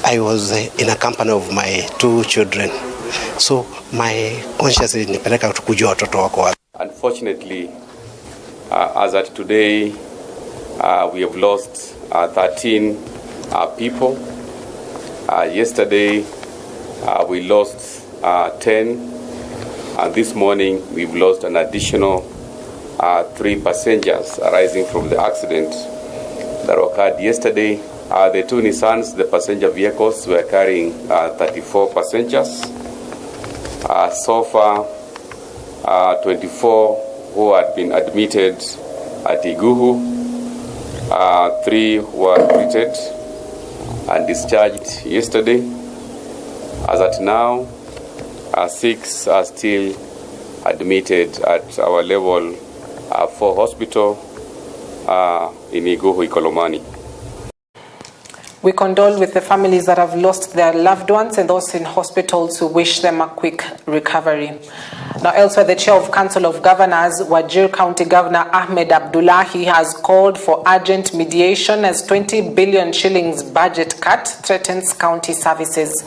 I was in a company of my 2 children. So my conscience nipeleka kujua watoto wako wapi. Unfortunately, as at today, we have lost 13 people. Yesterday, we lost 10. And this morning, we've lost an additional 3 passengers arising from the accident that occurred yesterday. The 2 Nissans, the passenger vehicles, were carrying 34 passengers. So far, 24 who had been admitted at Iguhu, 3 were treated and discharged yesterday. As at now, 6 are still admitted at our level 4 hospital in Iguhu, Ikolomani. We condole with the families that have lost their loved ones and those in hospitals who wish them a quick recovery. Now, elsewhere, the Chair of Council of Governors, Wajir County Governor Ahmed Abdullahi, has called for urgent mediation as 20 billion shillings budget cut threatens county services.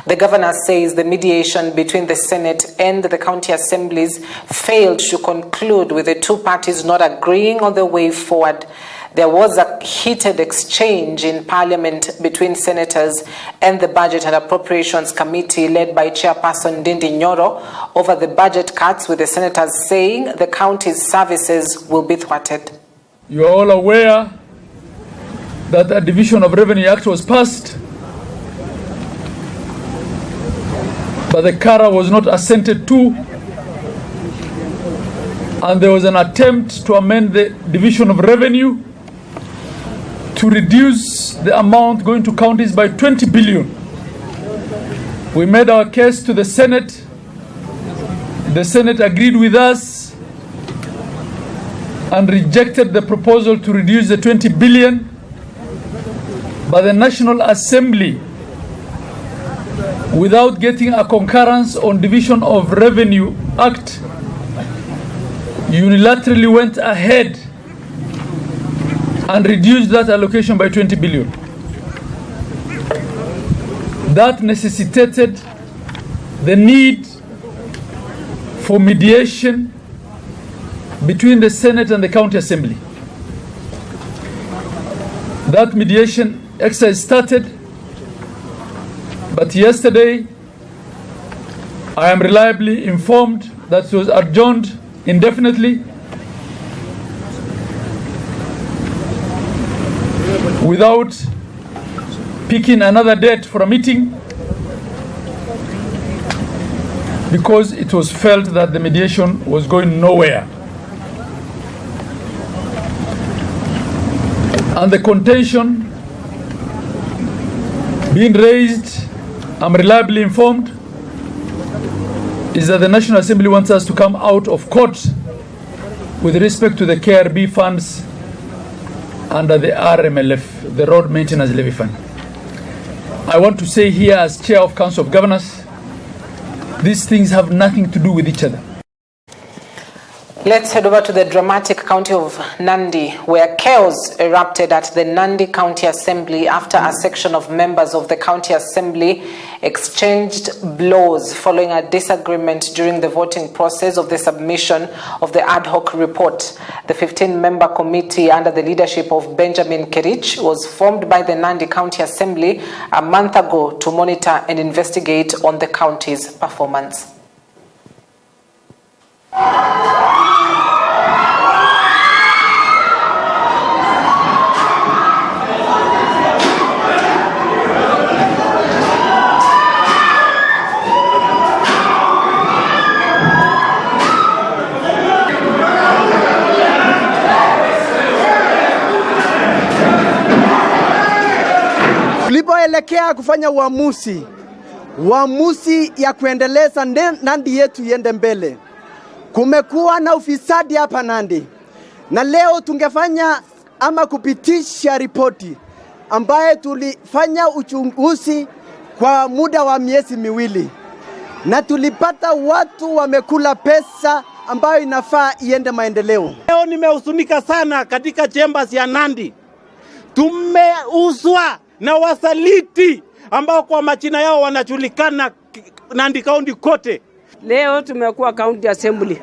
The governor says the mediation between the Senate and the county assemblies failed to conclude, with the 2 parties not agreeing on the way forward. There was a heated exchange in Parliament between senators and the Budget and Appropriations Committee led by Chairperson Ndindi Nyoro over the budget cuts, with the senators saying the county's services will be thwarted. You are all aware that the Division of Revenue Act was passed, but the CARA was not assented to, and there was an attempt to amend the Division of Revenue to reduce the amount going to counties by 20 billion. We made our case to the Senate. The Senate agreed with us and rejected the proposal to reduce the 20 billion. But the National Assembly, without getting a concurrence on Division of Revenue Act, unilaterally went ahead and reduced that allocation by 20 billion. That necessitated the need for mediation between the Senate and the County Assembly. That mediation exercise started, but yesterday I am reliably informed that it was adjourned indefinitely without picking another date for a meeting, because it was felt that the mediation was going nowhere. And the contention being raised, I'm reliably informed, is that the National Assembly wants us to come out of court with respect to the KRB funds under the RMLF, the Road Maintenance Levy Fund. I want to say here, as Chair of Council of Governors, these things have nothing to do with each other. Let's head over to the dramatic county of Nandi, where chaos erupted at the Nandi County Assembly after a section of members of the County Assembly exchanged blows following a disagreement during the voting process of the submission of the ad hoc report. The 15-member committee under the leadership of Benjamin Kerich was formed by the Nandi County Assembly a month ago to monitor and investigate on the county's performance. Tulipoelekea kufanya uamuzi ya kuendeleza Nandi yetu iende mbele, kumekuwa na ufisadi hapa Nandi, na leo tungefanya ama kupitisha ripoti ambaye tulifanya uchunguzi kwa muda wa miezi miwili, na tulipata watu wamekula pesa ambayo inafaa iende maendeleo. Leo nimehuzunika sana katika chambers ya Nandi. Tumeuzwa na wasaliti ambao kwa majina yao wanajulikana Nandi County kote. Leo tumekuwa county assembly.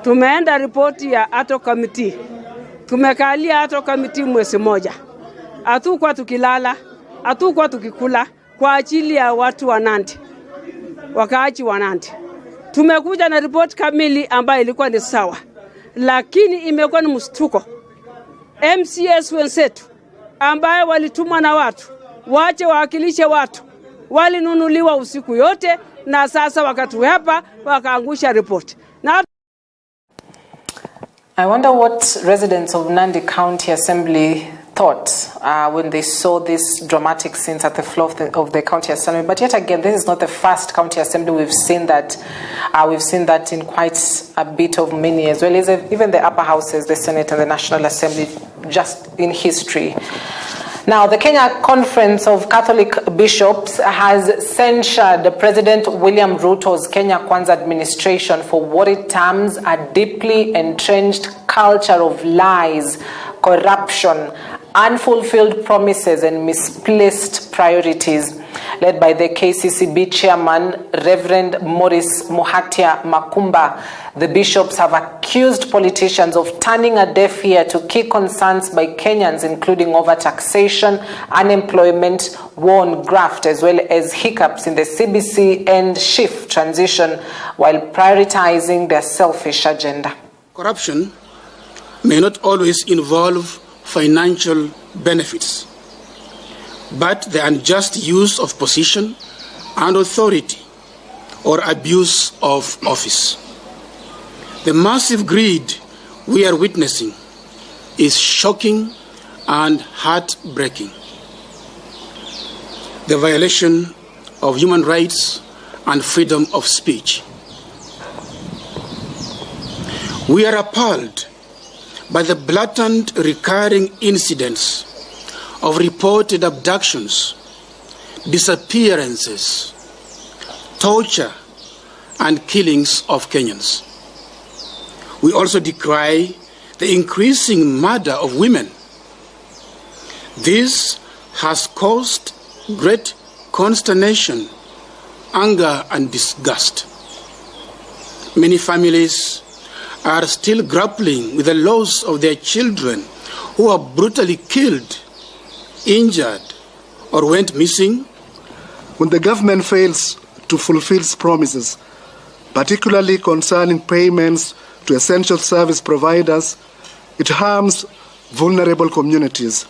Tumeenda ripoti ya ato committee. Tumekalia ato committee mwezi moja. Hatukuwa tukilala, hatukuwa tukikula kwa ajili ya watu wa Nandi. Wakaaji wa Nandi. Tumekuja na ripoti kamili ambayo ilikuwa ni sawa. Lakini imekuwa ni mshtuko. MCS wenzetu ambaye walitumwa na watu, wache wawakilishe watu, walinunuliwa usiku yote na sasa wakati hapa wakaangusha report. I wonder what residents of Nandi County Assembly thought when they saw these dramatic scenes at the floor of the county assembly. But yet again, this is not the first county assembly we've seen that. We've seen that in quite a bit of many, as well as even the upper houses, the Senate and the National Assembly, just in history. Now, the Kenya Conference of Catholic Bishops has censured President William Ruto's Kenya Kwanza administration for what it terms a deeply entrenched culture of lies, corruption, unfulfilled promises and misplaced priorities. Led by the KCCB chairman, Reverend Maurice Muhatia Makumba, the bishops have accused politicians of turning a deaf ear to key concerns by Kenyans, including overtaxation, unemployment, war on graft, as well as hiccups in the CBC and shift transition, while prioritizing their selfish agenda. Corruption may not always involve financial benefits, but the unjust use of position and authority or abuse of office. The massive greed we are witnessing is shocking and heartbreaking. The violation of human rights and freedom of speech. We are appalled by the blatant recurring incidents of reported abductions, disappearances, torture, and killings of Kenyans. We also decry the increasing murder of women. This has caused great consternation, anger, and disgust. Many families are still grappling with the loss of their children who are brutally killed, injured, or went missing. When the government fails to fulfill its promises, particularly concerning payments to essential service providers, it harms vulnerable communities.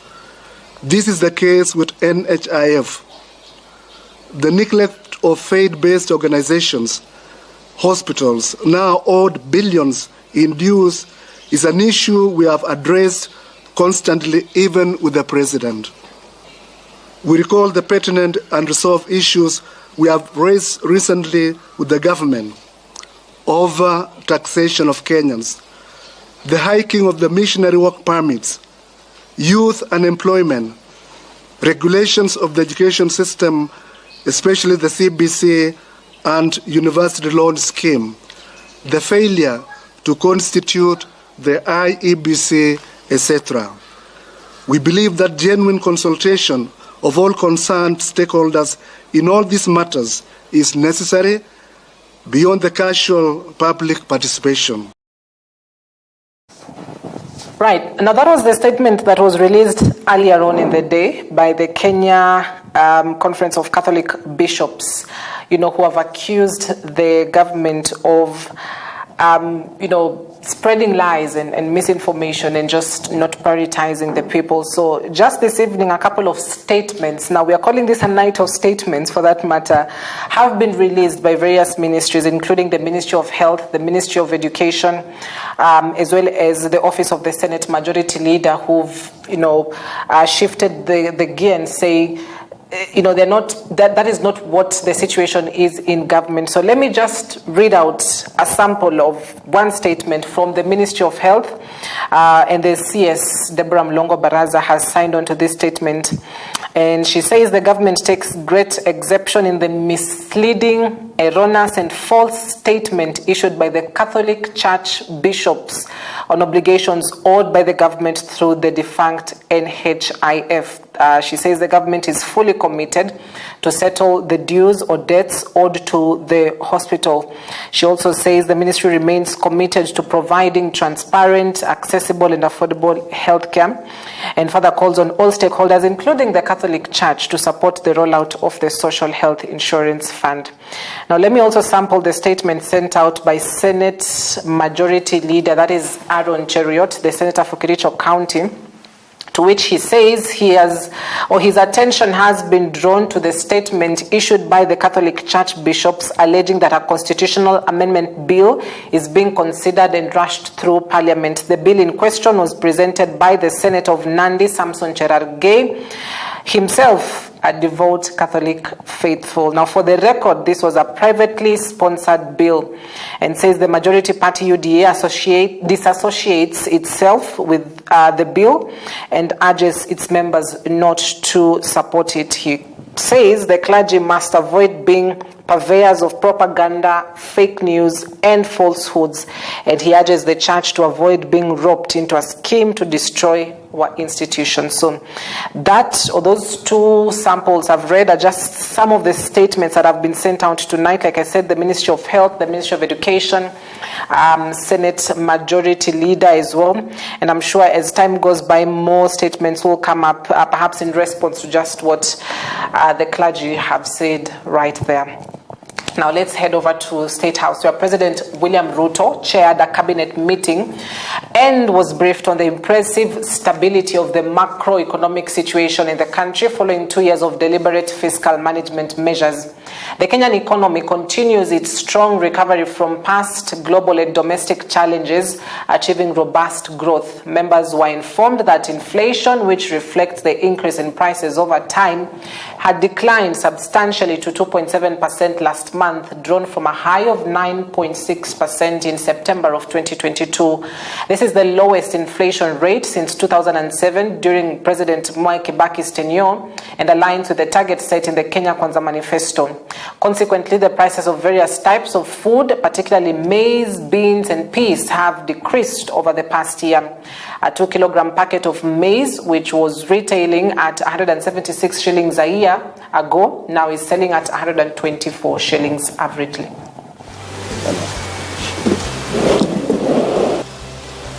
This is the case with NHIF. The neglect of faith-based organizations, hospitals, now owed billions in dues, is an issue we have addressed constantly, even with the President. We recall the pertinent and resolved issues we have raised recently with the government: over taxation of Kenyans, the hiking of the missionary work permits, youth unemployment, regulations of the education system, especially the CBC and university loan scheme, the failure to constitute the IEBC, etc. We believe that genuine consultation of all concerned stakeholders in all these matters is necessary beyond the casual public participation. Right. Now, that was the statement that was released earlier on in the day by the Kenya Conference of Catholic Bishops, who have accused the government of, spreading lies and misinformation and just not prioritizing the people. So just this evening, a couple of statements, now we are calling this a night of statements for that matter, have been released by various ministries, including the Ministry of Health, the Ministry of Education, as well as the Office of the Senate Majority Leader, who've, shifted the gear and say, they're not, that is not what the situation is in government. So let me just read out a sample of one statement from the Ministry of Health, and the CS, Deborah Mlongo Baraza, has signed on to this statement. And she says the government takes great exception in the misleading, erroneous and false statement issued by the Catholic Church bishops on obligations owed by the government through the defunct NHIF. She says the government is fully committed to settle the dues or debts owed to the hospital. She also says the ministry remains committed to providing transparent, accessible and affordable health care, and further calls on all stakeholders, including the Catholic Church, to support the rollout of the Social Health Insurance Fund. Now, let me also sample the statement sent out by Senate Majority Leader, that is Aaron Cheriot, the Senator for Kericho County, to which he says his attention has been drawn to the statement issued by the Catholic Church bishops alleging that a constitutional amendment bill is being considered and rushed through Parliament. The bill in question was presented by the Senate of Nandi, Samson Cherargei, himself a devout Catholic faithful. Now, for the record, this was a privately sponsored bill, and says the majority party UDA disassociates itself with the bill and urges its members not to support it. He says the clergy must avoid being purveyors of propaganda, fake news, and falsehoods, and he urges the church to avoid being roped into a scheme to destroy our institutions. So that, or those two samples I've read, are just some of the statements that have been sent out tonight. Like I said, the Ministry of Health, the Ministry of Education, Senate Majority Leader as well, and I'm sure as time goes by, more statements will come up, perhaps in response to just what the clergy have said right there. Now let's head over to State House, where President William Ruto chaired a cabinet meeting and was briefed on the impressive stability of the macroeconomic situation in the country following 2 years of deliberate fiscal management measures. The Kenyan economy continues its strong recovery from past global and domestic challenges, achieving robust growth. Members were informed that inflation, which reflects the increase in prices over time, had declined substantially to 2.7% last month, drawn from a high of 9.6% in September of 2022. This is the lowest inflation rate since 2007 during President Mwai Kibaki's tenure, and aligns with the target set in the Kenya Kwanza Manifesto. Consequently, the prices of various types of food, particularly maize, beans, and peas, have decreased over the past year. A 2-kilogram packet of maize, which was retailing at 176 shillings a year ago, now is selling at 124 shillings averagely.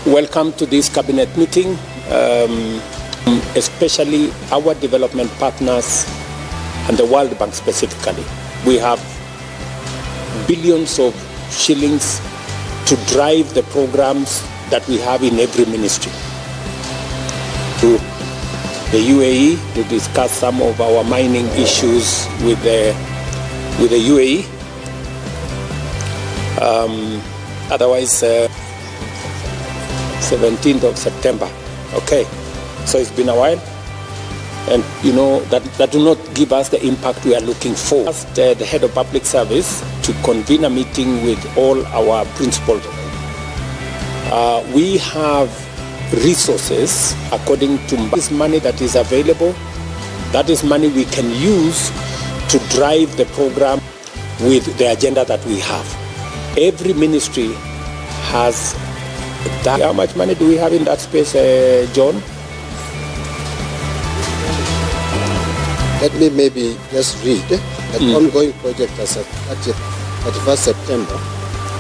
Welcome to this cabinet meeting, especially our development partners and the World Bank specifically. We have billions of shillings to drive the programs that we have in every ministry. To the UAE to discuss some of our mining issues with the UAE. Otherwise, 17th of September. Okay, so it's been a while. And you know, that do not give us the impact we are looking for. Asked the head of public service to convene a meeting with all our principals. We have resources according to this money that is available. That is money we can use to drive the program with the agenda that we have. Every ministry has that. How much money do we have in that space, John? Let me maybe just read the ongoing project as at 31st September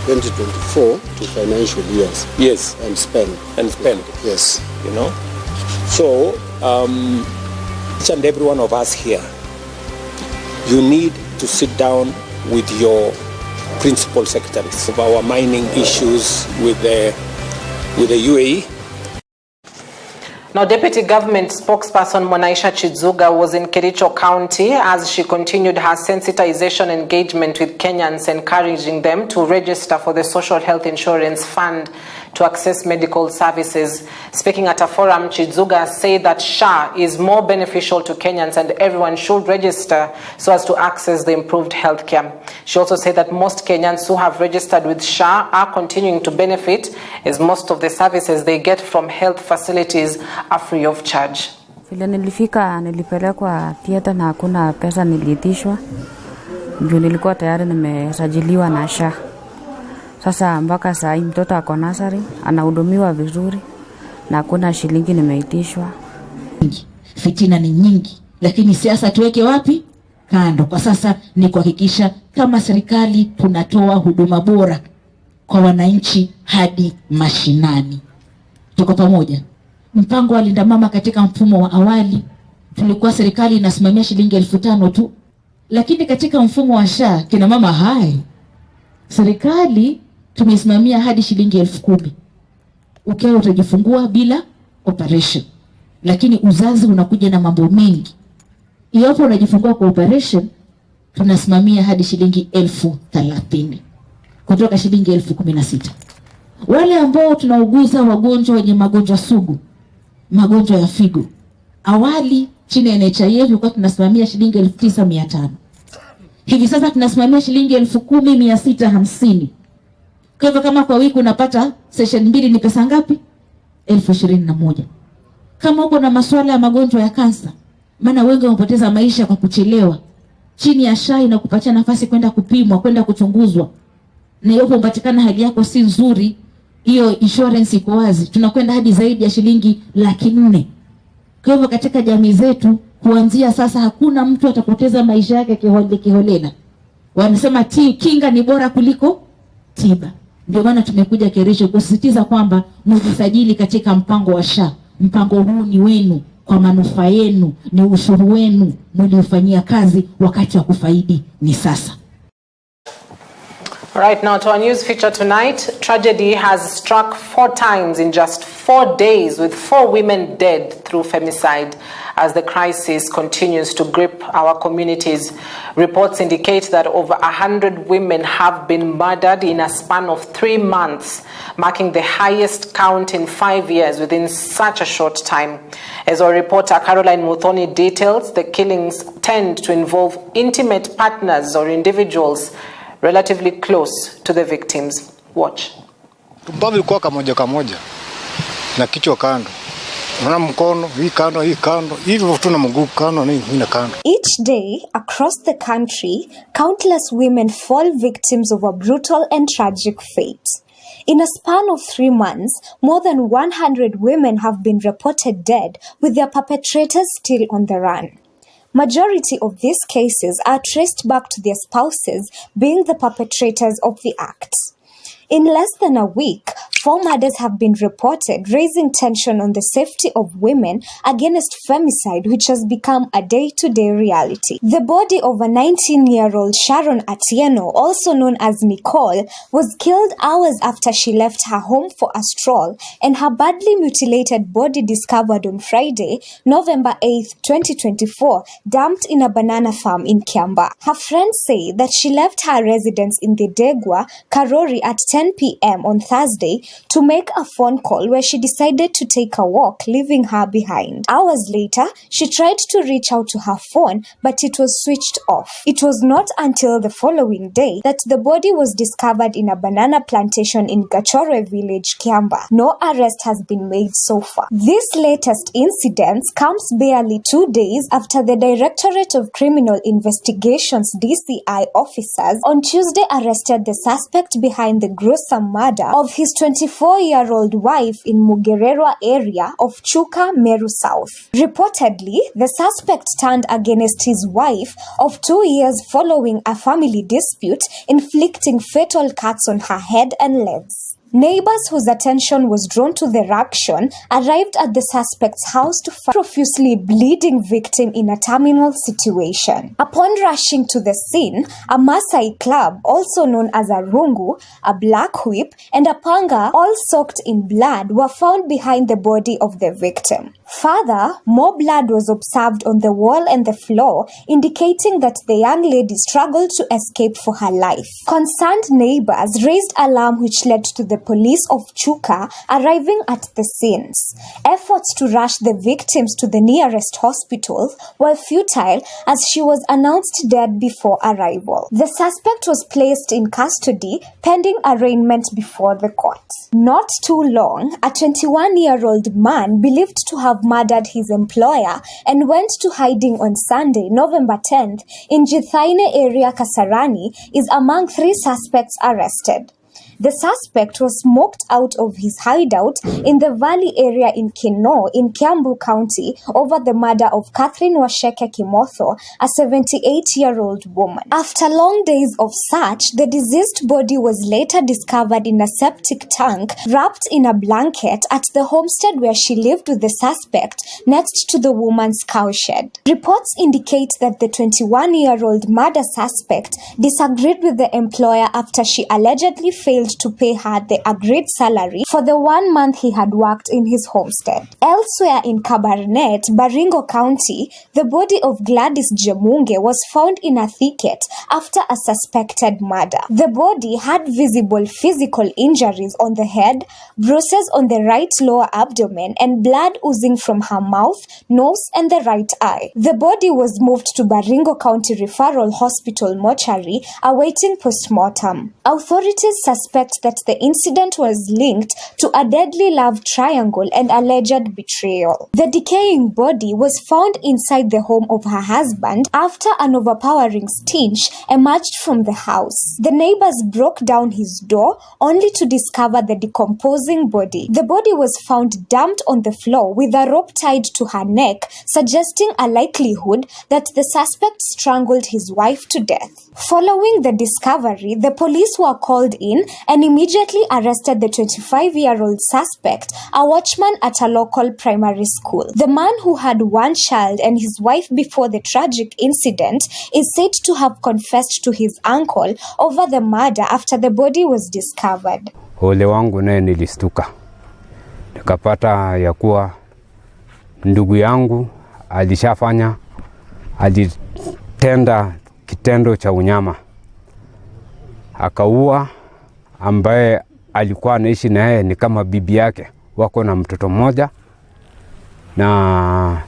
2024 to financial years. Yes. And spend. Yes. You know? So, each and every one of us here, you need to sit down with your principal secretaries of our mining issues with the UAE. Now, Deputy Government Spokesperson Mwanaisha Chizuga was in Kericho County as she continued her sensitization engagement with Kenyans, encouraging them to register for the Social Health Insurance Fund to access medical services. Speaking at a forum, Chizuga said that SHA is more beneficial to Kenyans and everyone should register so as to access the improved health care. She also said that most Kenyans who have registered with SHA are continuing to benefit, as most of the services they get from health facilities are free of charge. Vile nilifika nilipelekwa theater na hakuna pesa niliitishwa. Ndio nilikuwa tayari nimesajiliwa na SHA. Sasa mpaka saa hii mtoto ako nursery, anahudumiwa vizuri na hakuna shilingi nimeitishwa. fitina ni nyingi, lakini siasa tuweke wapi? Kando. Kwa sasa ni kuhakikisha kama serikali tunatoa huduma bora kwa wananchi hadi mashinani. Tuko pamoja. Mpango wa Linda Mama katika mfumo wa awali tulikuwa serikali inasimamia shilingi 5,000 tu, lakini katika mfumo wa SHA kina mama hai serikali tumesimamia hadi shilingi 10,000. Ukiwa utajifungua bila operation, lakini uzazi unakuja na mambo mengi. Iwapo unajifungua kwa operation tunasimamia hadi shilingi 30,000 kutoka shilingi 16,000. Wale ambao tunauguza wagonjwa wenye magonjwa sugu, magonjwa ya figo, awali chini ya NHIF tulikuwa tunasimamia shilingi 9,500. Hivi sasa tunasimamia shilingi 10,650. Kwa hivyo kama kwa wiki unapata session 2 ni pesa ngapi? 21,000. Kama uko na masuala ya magonjwa ya kansa, maana wengi wamepoteza maisha kwa kuchelewa, chini ya SHA inakupatia nafasi kwenda kupimwa, kwenda kuchunguzwa. Na iwapo umpatikana hali yako si nzuri, hiyo insurance iko wazi, tunakwenda hadi zaidi ya shilingi 400,000. Kwa hivyo katika jamii zetu kuanzia sasa hakuna mtu atapoteza maisha yake kiholela. Wanasema kinga ni bora kuliko tiba. Ndio maana tumekuja Kerisho kusisitiza kwamba mjisajili katika mpango wa SHA. Mpango huu ni wenu, kwa manufaa yenu, ni ushuru wenu, mliofanyia kazi, wakati wa kufaidi ni sasa. Right now to our news feature tonight, tragedy has struck 4 times in just 4 days, with 4 women dead through femicide as the crisis continues to grip our communities. Reports indicate that over 100 women have been murdered in a span of 3 months, marking the highest count in 5 years within such a short time. As our reporter Caroline Muthoni details, the killings tend to involve intimate partners or individuals relatively close to the victims. Watch. Tumbavu ilikuwa kamoja na kichwa kando. Unaona mkono hii kando, hivyo tuna mguu kando na kando. Each day across the country, countless women fall victims of a brutal and tragic fate. In a span of 3 months, more than 100 women have been reported dead, with their perpetrators still on the run. Majority of these cases are traced back to their spouses being the perpetrators of the act. In less than a week, 4 murders have been reported, raising tension on the safety of women against femicide, which has become a day-to-day reality. The body of a 19-year-old Sharon Atieno, also known as Nicole, was killed hours after she left her home for a stroll, and her badly mutilated body discovered on Friday, November 8, 2024, dumped in a banana farm in Kiambaa. Her friends say that she left her residence in the Degwa, Karori at 10 p.m. on Thursday to make a phone call where she decided to take a walk, leaving her behind. Hours later, she tried to reach out to her phone, but it was switched off. It was not until the following day that the body was discovered in a banana plantation in Gachore village, Kiambaa. No arrest has been made so far. This latest incident comes barely 2 days after the Directorate of Criminal Investigations DCI officers on Tuesday arrested the suspect behind the gruesome murder of his 24-year-old wife in Mugererwa area of Chuka, Meru South. Reportedly, the suspect turned against his wife of 2 years following a family dispute, inflicting fatal cuts on her head and legs. Neighbors whose attention was drawn to the action arrived at the suspect's house to find a profusely bleeding victim in a terminal situation. Upon rushing to the scene, a Maasai club, also known as a rungu, a black whip, and a panga, all soaked in blood, were found behind the body of the victim. Further, more blood was observed on the wall and the floor, indicating that the young lady struggled to escape for her life. Concerned neighbors raised alarm, which led to the police of Chuka arriving at the scenes. Efforts to rush the victims to the nearest hospital were futile, as she was announced dead before arrival. The suspect was placed in custody pending arraignment before the court. Not too long, a 21-year-old man believed to have murdered his employer and went to hiding on Sunday, November 10th, in Jithaine area, Kasarani, is among 3 suspects arrested. The suspect was smoked out of his hideout in the Valley area in Kinoo in Kiambu County over the murder of Catherine Washeke Kimotho, a 78-year-old woman. After long days of search, the deceased body was later discovered in a septic tank wrapped in a blanket at the homestead where she lived with the suspect next to the woman's cowshed. Reports indicate that the 21-year-old murder suspect disagreed with the employer after she allegedly failed to pay her the agreed salary for the 1 month he had worked in his homestead. Elsewhere in Kabarnet, Baringo County, the body of Gladys Jemunge was found in a thicket after a suspected murder. The body had visible physical injuries on the head, bruises on the right lower abdomen, and blood oozing from her mouth, nose, and the right eye. The body was moved to Baringo County Referral Hospital mortuary awaiting post-mortem. Authorities suspect that the incident was linked to a deadly love triangle and alleged betrayal. The decaying body was found inside the home of her husband after an overpowering stench emerged from the house. The neighbors broke down his door only to discover the decomposing body. The body was found dumped on the floor with a rope tied to her neck, suggesting a likelihood that the suspect strangled his wife to death. Following the discovery, the police were called in and immediately arrested the 25-year-old suspect, a watchman at a local primary school. The man, who had one child and his wife before the tragic incident, is said to have confessed to his uncle over the murder after the body was discovered. Ole wangu naye nilistuka. Nikapata ya kuwa ndugu yangu alitenda kitendo cha unyama. Akaua ambaye alikuwa anaishi naye ni kama bibi yake, wako na mtoto mmoja. Na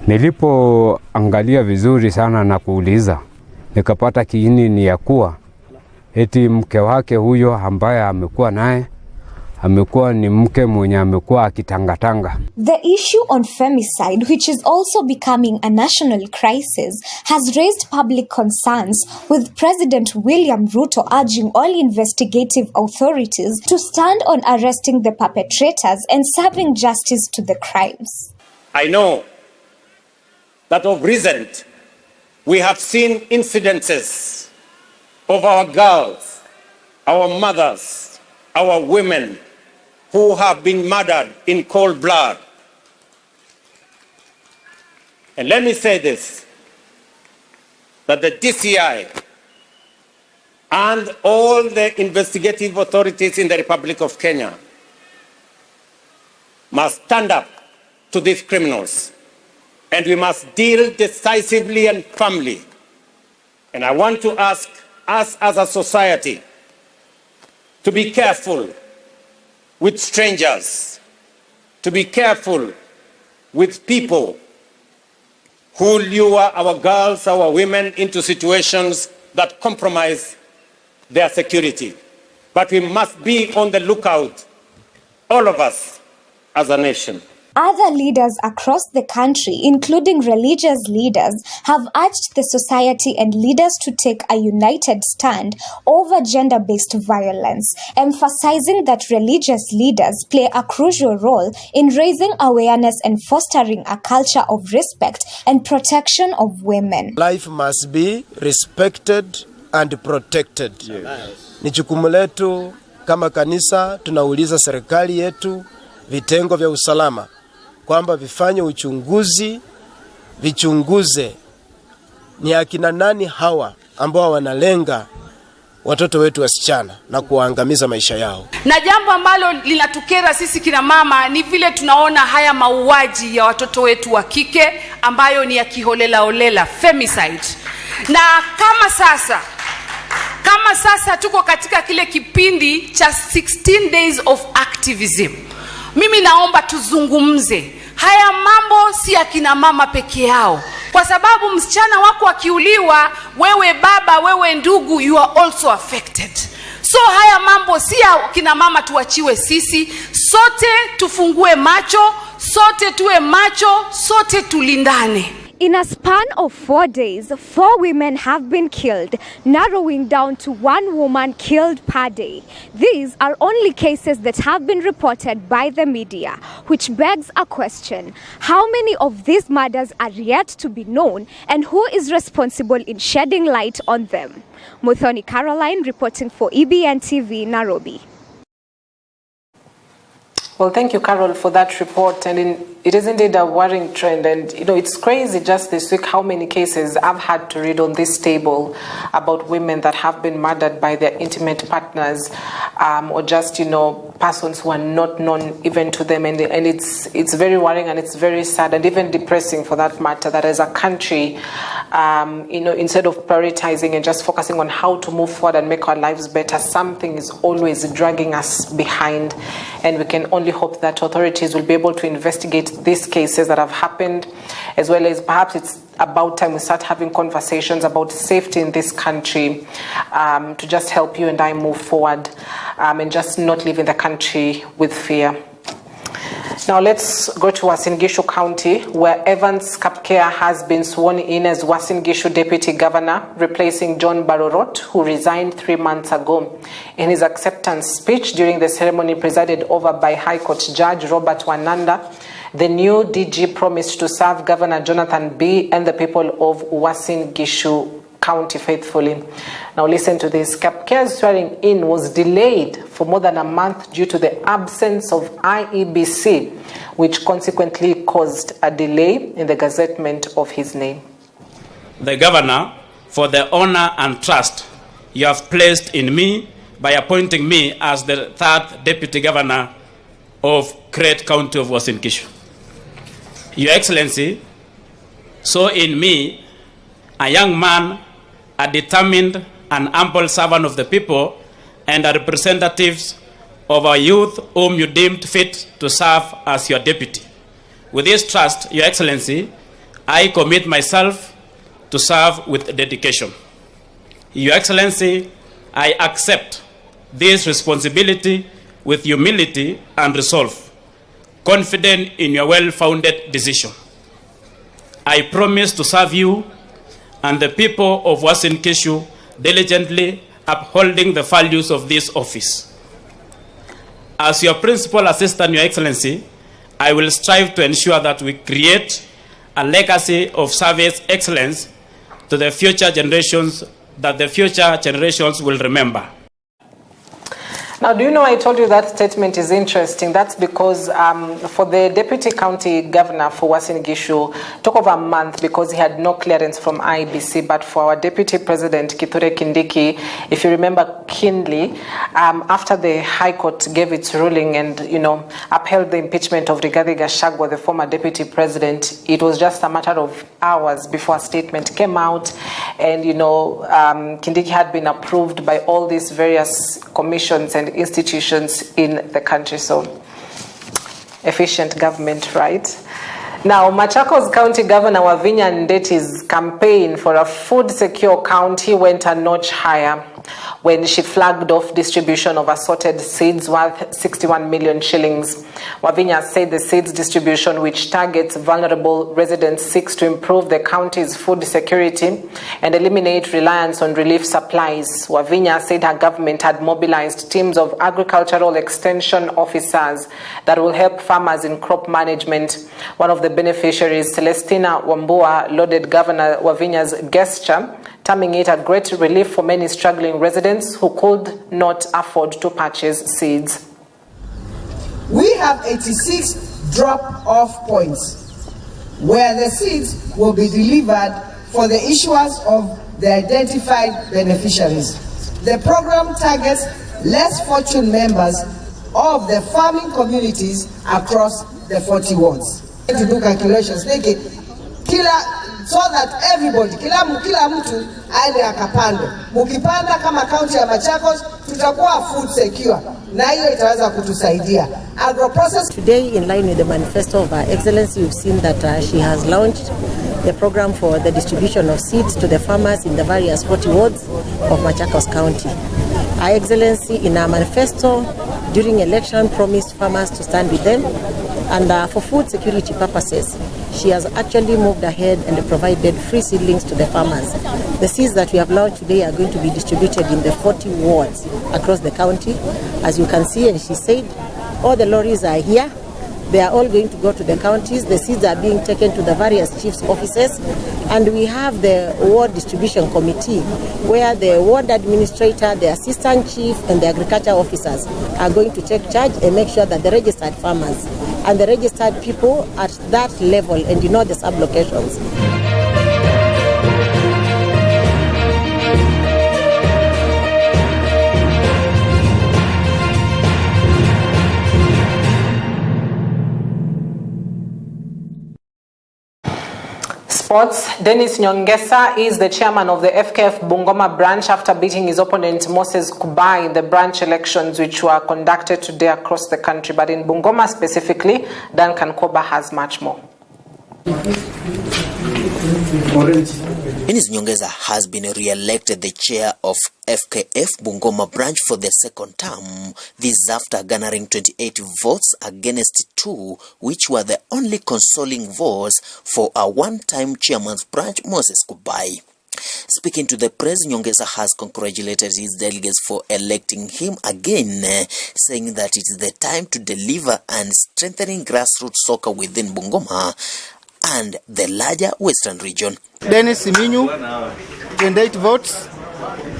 nilipoangalia vizuri sana na kuuliza, nikapata kiini ni ya kuwa eti mke wake huyo ambaye amekuwa naye amekuwa ni mke mwenye amekuwa akitangatanga. The issue on femicide, which is also becoming a national crisis, has raised public concerns, with President William Ruto urging all investigative authorities to stand on arresting the perpetrators and serving justice to the crimes. I know that of recent we have seen incidences of our girls, our mothers, our women who have been murdered in cold blood. And let me say this, that the DCI and all the investigative authorities in the Republic of Kenya must stand up to these criminals, and we must deal decisively and firmly. And I want to ask us as a society to be careful with strangers, to be careful with people who lure our girls, our women into situations that compromise their security. But we must be on the lookout, all of us as a nation. Other leaders across the country, including religious leaders, have urged the society and leaders to take a united stand over gender-based violence, emphasizing that religious leaders play a crucial role in raising awareness and fostering a culture of respect and protection of women. Life must be respected and protected. Yes. Ni jukumu letu kama kanisa, tunauliza serikali yetu, vitengo vya usalama, kwamba vifanye uchunguzi, vichunguze ni akina nani hawa ambao wanalenga watoto wetu wasichana na kuangamiza maisha yao. Na jambo ambalo linatukera sisi kina mama ni vile tunaona haya mauaji ya watoto wetu wa kike ambayo ni ya kiholela holela, femicide. Na kama sasa tuko katika kile kipindi cha 16 days of activism, mimi naomba tuzungumze. Haya mambo si ya kina mama peke yao, kwa sababu msichana wako akiuliwa, wewe baba, wewe ndugu, you are also affected. So haya mambo si ya kina mama tuachiwe sisi, sote tufungue macho, sote tuwe macho, sote tulindane. In a span of 4 days, 4 women have been killed, narrowing down to 1 woman killed per day. These are only cases that have been reported by the media, which begs a question. How many of these murders are yet to be known, and who is responsible in shedding light on them? Muthoni Caroline reporting for EBN TV, Nairobi. Well, thank you, Carol, for that report. And it is indeed a worrying trend. And, it's crazy just this week how many cases I've had to read on this table about women that have been murdered by their intimate partners or just, persons who are not known even to them. And it's very worrying and it's very sad and even depressing for that matter that as a country, instead of prioritizing and just focusing on how to move forward and make our lives better, something is always dragging us behind. And we can only hope that authorities will be able to investigate these cases that have happened, as well as perhaps it's about time we start having conversations about safety in this country to just help you and I move forward and just not live in the country with fear. Now let's go to Uasin Gishu County, where Evans Kapkea has been sworn in as Uasin Gishu Deputy Governor, replacing John Barorot, who resigned 3 months ago. In his acceptance speech during the ceremony presided over by High Court Judge Robert Wananda, the new DG promised to serve Governor Jonathan B. and the people of Uasin Gishu County faithfully. Now listen to this. Kapkea's swearing in was delayed for more than a month due to the absence of IEBC, which consequently caused a delay in the gazettement of his name. The Governor, for the honor and trust you have placed in me by appointing me as the 3rd Deputy Governor of Great County of Uasin Gishu. Your Excellency saw in me a young man, a determined and humble servant of the people, and a representative of our youth whom you deemed fit to serve as your deputy. With this trust, Your Excellency, I commit myself to serve with dedication. Your Excellency, I accept this responsibility with humility and resolve, confident in your well-founded decision. I promise to serve you and the people of Uasin Gishu diligently, upholding the values of this office. As your principal assistant, Your Excellency, I will strive to ensure that we create a legacy of service excellence to the future generations that the future generations will remember. Now, do you know I told you that statement is interesting? That's because for the Deputy County Governor for Uasin Gishu, it took over a month because he had no clearance from IEBC. But for our Deputy President, Kithure Kindiki, if you remember keenly, after the High Court gave its ruling and, upheld the impeachment of Rigathi Gachagua, the former Deputy President, it was just a matter of hours before a statement came out. And, Kindiki had been approved by all these various commissions and institutions in the country. So efficient government, right? Now, Machakos County Governor Wavinya Ndeti's campaign for a food secure county went a notch higher when she flagged off distribution of assorted seeds worth 61 million shillings. Wavinya said the seeds distribution, which targets vulnerable residents, seeks to improve the county's food security and eliminate reliance on relief supplies. Wavinya said her government had mobilized teams of agricultural extension officers that will help farmers in crop management. One of the beneficiaries, Celestina Wambua, lauded Governor Wavinya's gesture, terming it a great relief for many struggling residents who could not afford to purchase seeds. We have 86 drop-off points where the seeds will be delivered for the issuance of the identified beneficiaries. The program targets less fortunate members of the farming communities across the 40 wards. To do calculations, so that everybody, kila mtu aende akapande. Mukipanda kama kaunti ya Machakos, tutakuwa food secure. Na hiyo itaweza kutusaidia. Agro-process. Today, in line with the manifesto of Her Excellency, we've seen that she has launched the program for the distribution of seeds to the farmers in the various 40 wards of Machakos County. Her Excellency, in her manifesto during election, promised farmers to stand with them, and for food security purposes, she has actually moved ahead and provided free seedlings to the farmers. The seeds that we have launched today are going to be distributed in the 40 wards across the county. As you can see, and she said, all the lorries are here. They are all going to go to the counties. The seeds are being taken to the various chiefs' offices. And we have the ward distribution committee where the ward administrator, the assistant chief, and the agriculture officers are going to take charge and make sure that the registered farmers and the registered people at that level and the sub-locations. Sports. Dennis Nyongesa is the chairman of the FKF Bungoma branch after beating his opponent Moses Kubai in the branch elections which were conducted today across the country. But in Bungoma specifically, Duncan Koba has much more. Dennis Nyongesa has been re-elected the chair of FKF Bungoma branch for the second term. This is after garnering 28 votes against 2, which were the only consoling votes for a one-time chairman's branch, Moses Kubai. Speaking to the press, Nyongesa has congratulated his delegates for electing him again, saying that it is the time to deliver and strengthening grassroots soccer within Bungoma and the larger Western region. Dennis Siminyu, 28 votes.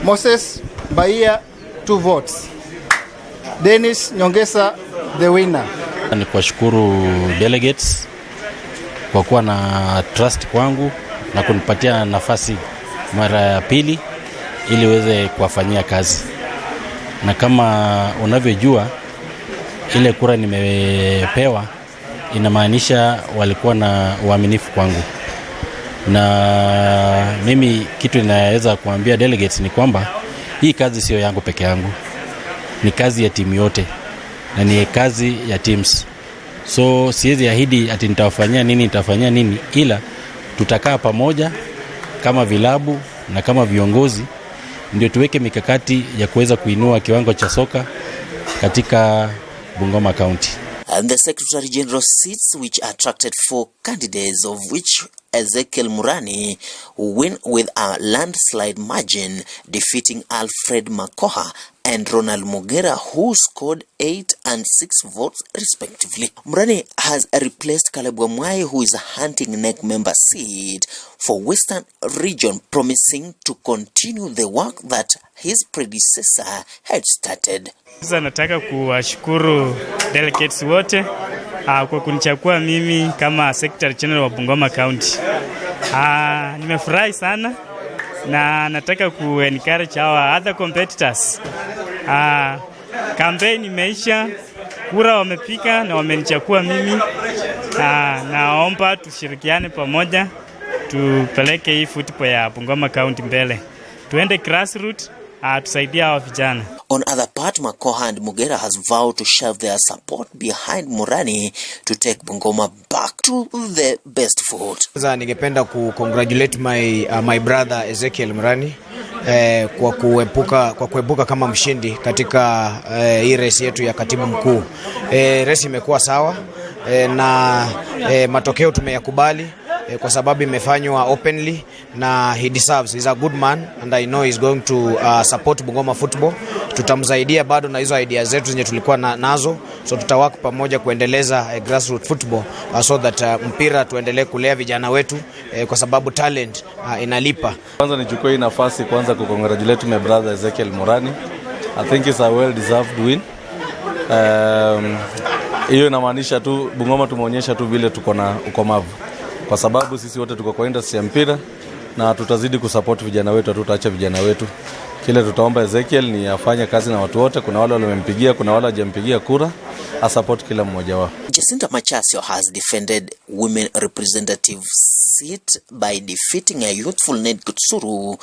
Moses Bahia, 2 votes. Dennis Nyongesa, the winner. Ni kuwashukuru delegates kwa kuwa na trust kwangu na kunipatia nafasi mara ya pili ili uweze kuwafanyia kazi. Na kama unavyojua ile kura nimepewa inamaanisha walikuwa na uaminifu kwangu. Na mimi kitu ninaweza kuambia delegates ni kwamba hii kazi sio yangu peke yangu. Ni kazi ya timu yote na ni kazi ya teams. So siwezi ahidi ati nitafanyia nini, ila tutakaa pamoja kama vilabu na kama viongozi ndio tuweke mikakati ya kuweza kuinua kiwango cha soka katika Bungoma County. And the Secretary General seats which attracted 4 candidates, of which Ezekiel Murani win with a landslide margin, defeating Alfred Makoha and Ronald Mogera, who scored 8 and 6 votes respectively. Murani has replaced Caleb Wamwai, who is hunting NEC member seat for Western region, promising to continue the work that his predecessor had started. Sasa nataka kuwashukuru delegates wote kwa kunichagua mimi kama Secretary General wa Bungoma County. Nimefurahi sana na nataka encourage our other competitors. Campaign imeisha, kura wamepika na wamenichagua mimi. Naomba tushirikiane pamoja tupeleke hii football ya Bungoma County mbele. Tuende grassroots, tusaidia hawa vijana. On other part, Makoha and Mugera has vowed to shove their support behind Murani to take Bungoma back to the best foot. Ningependa congratulate my brother Ezekiel Murani kwa kuepuka kama mshindi katika hii race yetu ya katibu mkuu. Race imekuwa sawa na matokeo tumeyakubali kwa sababu imefanywa openly na he deserves. He's a good man and I know he's going to support Bungoma football. Tutamsaidia bado na hizo ideas zetu zenye tulikuwa nazo, so tutawaka pamoja kuendeleza grassroots football so that mpira tuendelee kulea vijana wetu kwa sababu talent inalipa. Kwanza nichukue hii nafasi kwanza congratulate my brother Ezekiel Murani. I think it's a well deserved win. Hiyo inamaanisha tu Bungoma tumeonyesha tu vile tuko na ukomavu, kwa sababu sisi wote tuko kwa industry ya mpira na tutazidi kusupport vijana wetu, tutaacha vijana wetu. Kile tutaomba Ezekiel ni afanye kazi na watu wote, kuna wale wamempigia, kuna wale hajampigia kura, support kila mmoja wao. Jacinta Machasio has defended women representative seat by defeating a youthful Ned Kutsuru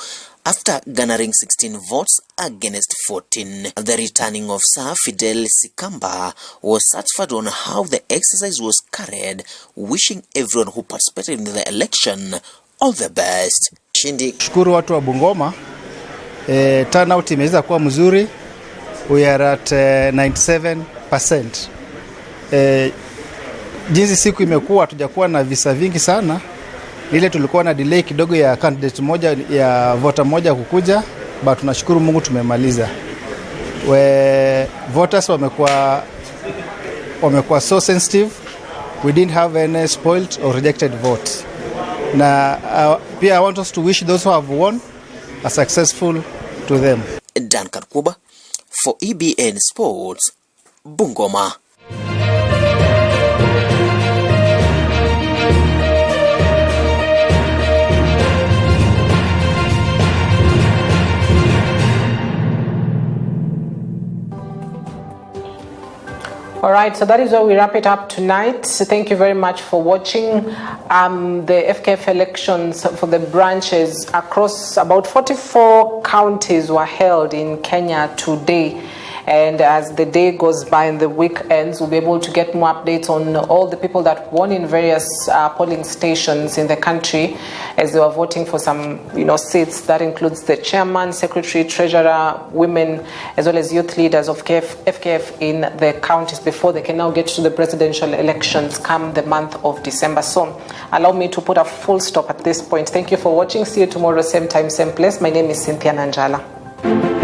after garnering 16 votes against 14. The returning officer, Fidel Sikamba, was satisfied on how the exercise was carried, wishing everyone who participated in the election all the best. Shukuru watu wa Bungoma. Turnout imeweza kuwa mzuri. We are at 97%. jinsi siku imekuwa hatujakuwa na visa vingi sana. Ile tulikuwa na delay kidogo ya candidate moja ya voter moja kukuja, but tunashukuru Mungu tumemaliza. Voters wamekuwa so sensitive. We didn't have any spoiled or rejected votes. Na pia I want us to wish those who have won a successful to them. Duncan Kuba for EBN Sports, Bungoma. All right, so that is where we wrap it up tonight. So thank you very much for watching. The FKF elections for the branches across about 44 counties were held in Kenya today. And as the day goes by and the week ends, we'll be able to get more updates on all the people that won in various polling stations in the country as they were voting for some, seats. That includes the chairman, secretary, treasurer, women, as well as youth leaders of FKF in the counties before they can now get to the presidential elections come the month of December. So allow me to put a full stop at this point. Thank you for watching. See you tomorrow, same time, same place. My name is Cynthia Nanjala.